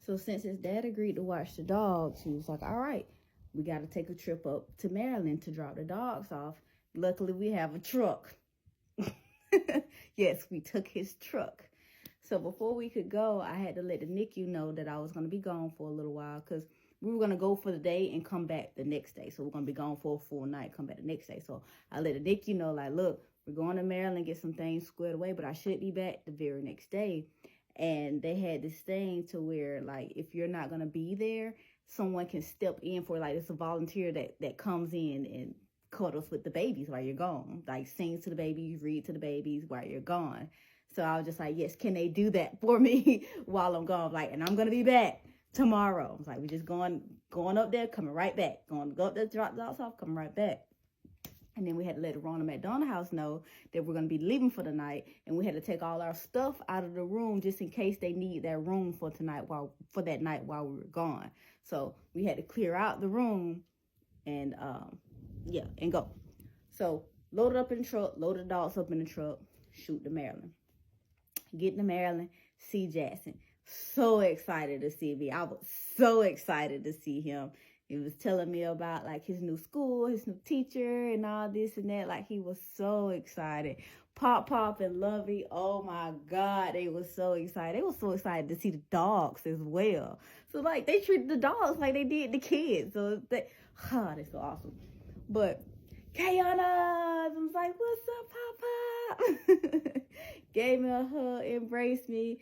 So since his dad agreed to watch the dogs, he was like, all right, we got to take a trip up to Maryland to drop the dogs off. Luckily, we have a truck. Yes, we took his truck. So before we could go, I had to let the NICU know that I was going to be gone for a little while because we were going to go for the day and come back the next day. So we're going to be gone for a full night, come back the next day. So I let the NICU know, like, look, we're going to Maryland, get some things squared away, but I should be back the very next day. And they had this thing to where, like, if you're not going to be there, someone can step in for, like, it's a volunteer that comes in and cuddles with the babies while you're gone. Like, sings to the babies, read to the babies while you're gone. So I was just like, yes, can they do that for me while I'm gone? Like, and I'm going to be back tomorrow. I was like, we're just going up there, coming right back. Going to go up there, drop the dogs off, coming right back. And then we had to let the Ronald McDonald House know that we're going to be leaving for the night. And we had to take all our stuff out of the room just in case they need that room for that night while we were gone. So we had to clear out the room and, and go. So load it up in the truck, load the dogs up in the truck, shoot to Maryland. Get to Maryland, see Jackson. So excited to see me. I was so excited to see him. He was telling me about, like, his new school, his new teacher, and all this and that. Like, he was so excited. Pop and Lovey, oh my God, they were so excited. They were so excited to see the dogs as well. So, like, they treated the dogs like they did the kids. So, they're so awesome. But Kayana, I was like, what's up, Papa? Gave me a hug, embraced me.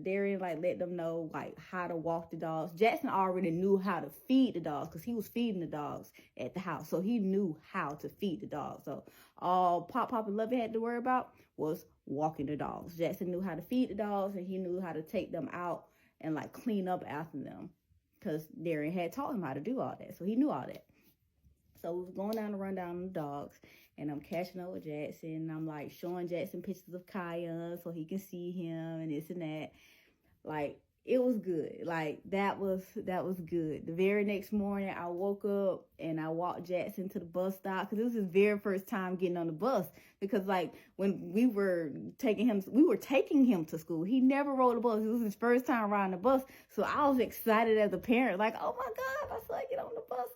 Darian, like, let them know, like, how to walk the dogs. Jackson already knew how to feed the dogs because he was feeding the dogs at the house. So he knew how to feed the dogs. So all Pop and Lovey had to worry about was walking the dogs. Jackson knew how to feed the dogs, and he knew how to take them out and, like, clean up after them because Darian had taught him how to do all that. So he knew all that. So we was going down to run down the dogs, and I'm catching up with Jackson, and I'm, like, showing Jackson pictures of Kaya so he can see him and this and that. Like, it was good. Like, that was good. The very next morning, I woke up, and I walked Jackson to the bus stop, because it was his very first time getting on the bus, because, like, when we were taking him to school. He never rode a bus. It was his first time riding the bus, so I was excited as a parent, like, oh, my God, my son get on the bus.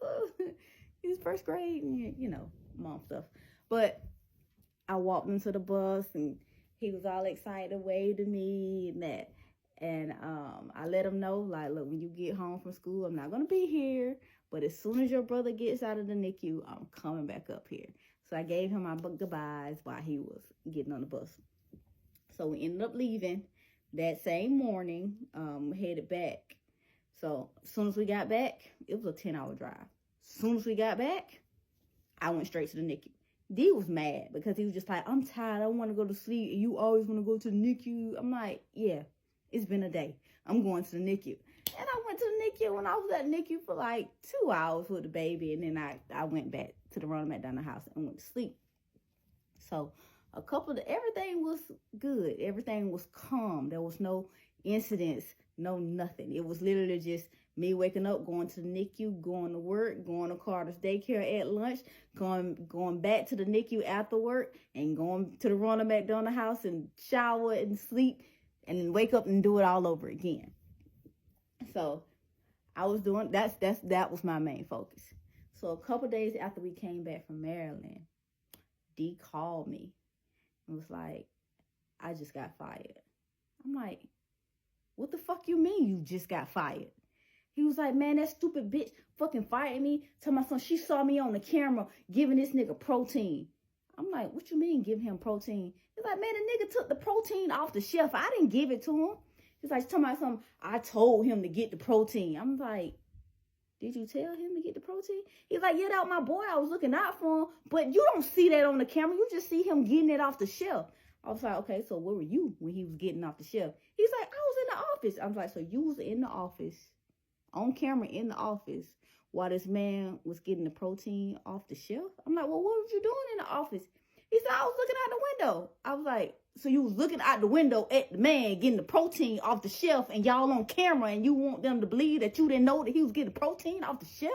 He's first grade, and, mom stuff. But I walked into the bus, and he was all excited, waved to me and that. And I let him know, like, look, when you get home from school, I'm not going to be here. But as soon as your brother gets out of the NICU, I'm coming back up here. So I gave him my goodbyes while he was getting on the bus. So we ended up leaving that same morning, headed back. So as soon as we got back, it was a 10-hour drive. As soon as we got back, I went straight to the NICU. D was mad because he was just like, I'm tired. I want to go to sleep. And you always want to go to the NICU. I'm like, yeah, it's been a day. I'm going to the NICU. And I went to the NICU, and I was at the NICU for like 2 hours with the baby. And then I went back to the Ronald McDonald House and went to sleep. So everything was good. Everything was calm. There was no incidents, no nothing. It was literally just me waking up, going to the NICU, going to work, going to Carter's daycare at lunch, going back to the NICU after work, and going to the Ronald McDonald House and shower and sleep, and then wake up and do it all over again. So I was doing that was my main focus. So a couple days after we came back from Maryland, D called me and was like, I just got fired. I'm like, what the fuck you mean you just got fired? He was like, man, that stupid bitch fucking fired me. Tell my son, she saw me on the camera giving this nigga protein. I'm like, what you mean give him protein? He's like, man, the nigga took the protein off the shelf. I didn't give it to him. He's like, tell my son, I told him to get the protein. I'm like, did you tell him to get the protein? He's like, yeah, that was my boy. I was looking out for him. But you don't see that on the camera. You just see him getting it off the shelf. I was like, okay, so where were you when he was getting off the shelf? He's like, I was in the office. I was like, so you was in the office, on camera in the office, while this man was getting the protein off the shelf? I'm like, well, what was you doing in the office? He said, I was looking out the window. I was like, so you was looking out the window at the man getting the protein off the shelf, and y'all on camera, and you want them to believe that you didn't know that he was getting protein off the shelf?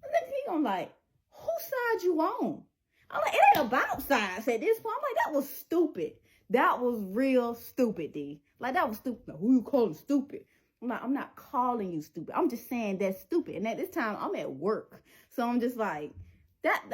And then he like, whose side you on? I'm like, it ain't about sides at this point. I'm like, that was stupid. That was real stupid, D. Like, that was stupid. Now, who you calling stupid? I'm not calling you stupid. I'm just saying that's stupid. And at this time, I'm at work. So I'm just like,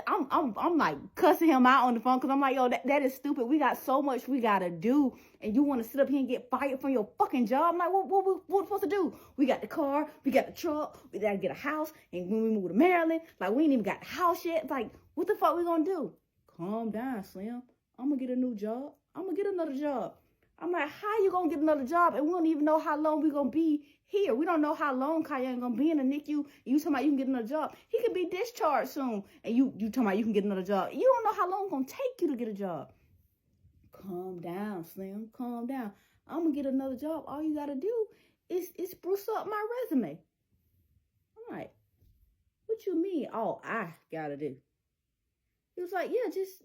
I'm like cussing him out on the phone because I'm like, yo, that is stupid. We got so much we got to do. And you want to sit up here and get fired from your fucking job? I'm like, what we supposed to do? We got the car. We got the truck. We got to get a house. And when we move to Maryland, like, we ain't even got the house yet. Like, what the fuck we going to do? Calm down, Slim. I'm going to get a new job. I'm going to get another job. I'm like, how you going to get another job? And we don't even know how long we going to be here. We don't know how long Kyan going to be in the NICU. And you talking about you can get another job. He could be discharged soon. And you talking about you can get another job. You don't know how long it's going to take you to get a job. Calm down, Slim. Calm down. I'm going to get another job. All you got to do is spruce up my resume. I'm like, what you mean? All I got to do? He was like, yeah, just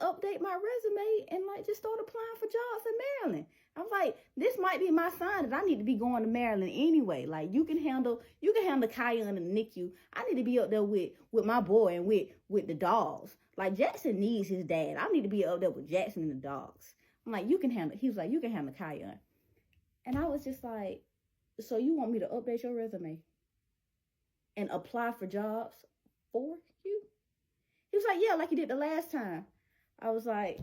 update my resume and like just start applying for jobs in Maryland. I'm like, this might be my sign that I need to be going to Maryland anyway. Like, you can handle Kyan and the NICU. I need to be up there with my boy and with the dogs. Like, Jackson needs his dad. I need to be up there with Jackson and the dogs. I'm like, you can handle. He was like, you can handle Kyan. And I was just like, so you want me to update your resume and apply for jobs for you? He was like, yeah, like you did the last time. I was like,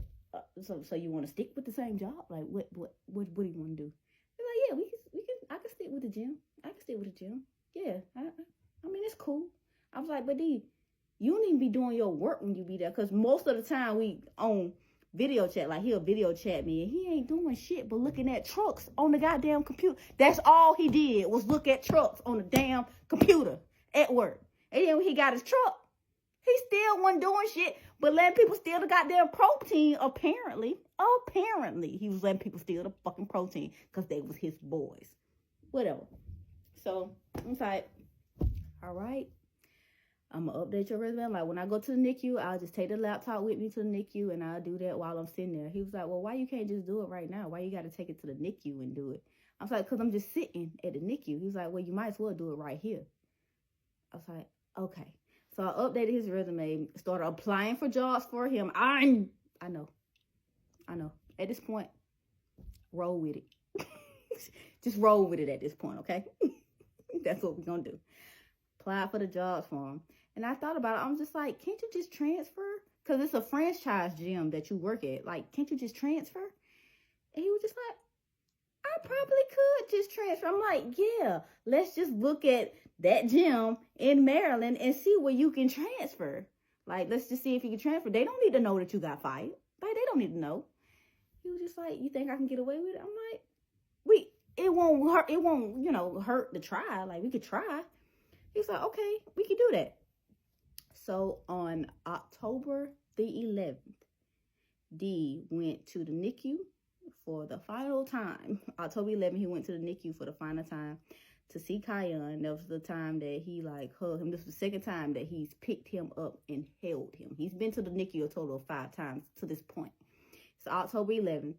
so you want to stick with the same job? Like, what do you want to do? He's like, yeah, we can. I can stick with the gym. Yeah, I mean, it's cool. I was like, but D, you don't even be doing your work when you be there, because most of the time we on video chat. Like, he'll video chat me, and he ain't doing shit but looking at trucks on the goddamn computer. That's all he did was look at trucks on the damn computer at work. And then when he got his truck, he still wasn't doing shit but letting people steal the goddamn protein, apparently. Apparently, he was letting people steal the fucking protein because they was his boys. Whatever. So, I'm like, all right, I'm going to update your resume. Like, when I go to the NICU, I'll just take the laptop with me to the NICU, and I'll do that while I'm sitting there. He was like, well, why you can't just do it right now? Why you got to take it to the NICU and do it? I was like, because I'm just sitting at the NICU. He was like, well, you might as well do it right here. I was like, okay. So I updated his resume, started applying for jobs for him. I know. At this point, roll with it. Just roll with it at this point, okay? That's what we're going to do. Apply for the jobs for him. And I thought about it. I'm just like, can't you just transfer? Because it's a franchise gym that you work at. Like, can't you just transfer? And he was just like, I probably could just transfer. I'm like, yeah, let's just look at that gym in Maryland and see where you can transfer. Like, let's just see if you can transfer. They don't need to know that you got fired. Like, they don't need to know. He was just like, you think I can get away with it? I'm like, it won't hurt. It won't, hurt to try. Like, we could try. He was like, okay, we can do that. So on October the 11th, D went to the NICU for the final time. October 11th, he went to the NICU for the final time to see Kyan. That was the time that he hugged him. This was the second time that he's picked him up and held him. He's been to the NICU a total of 5 times to this point. So October 11th,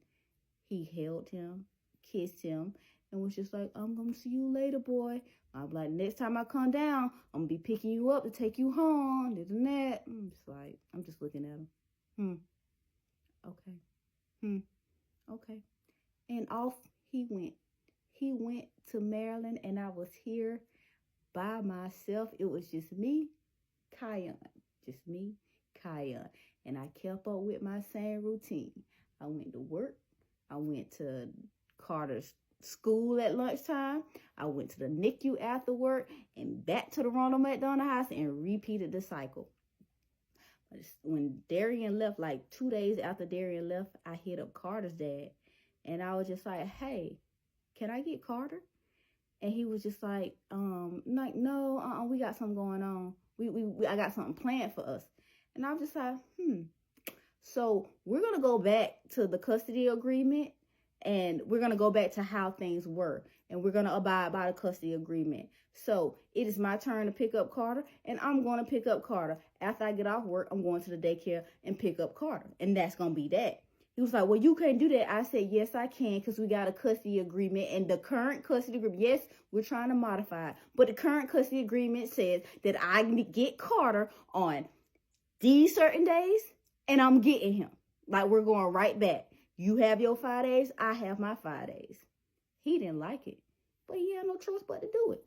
he held him, kissed him, and was just like, I'm going to see you later, boy. I'm like, next time I come down, I'm going to be picking you up to take you home, this and that. I'm just looking at him. Okay. Okay. And off he went. He went to Maryland, and I was here by myself. It was just me, Kyan. Just me, Kyan. And I kept up with my same routine. I went to work. I went to Carter's school at lunchtime. I went to the NICU after work and back to the Ronald McDonald House and repeated the cycle. When Darian left, like 2 days after Darian left, I hit up Carter's dad. And I was just like, hey, can I get Carter? And he was just like, no, we got something going on. I got something planned for us. And I was just like, So we're going to go back to the custody agreement, and we're going to go back to how things were. And we're going to abide by the custody agreement. So it is my turn to pick up Carter, and I'm going to pick up Carter. After I get off work, I'm going to the daycare and pick up Carter. And that's going to be that. He was like, well, you can't do that. I said, yes, I can, because we got a custody agreement. And the current custody agreement, yes, we're trying to modify it. But the current custody agreement says that I can get Carter on these certain days, and I'm getting him. Like, we're going right back. You have your 5 days. I have my 5 days. He didn't like it. But he had no choice but to do it.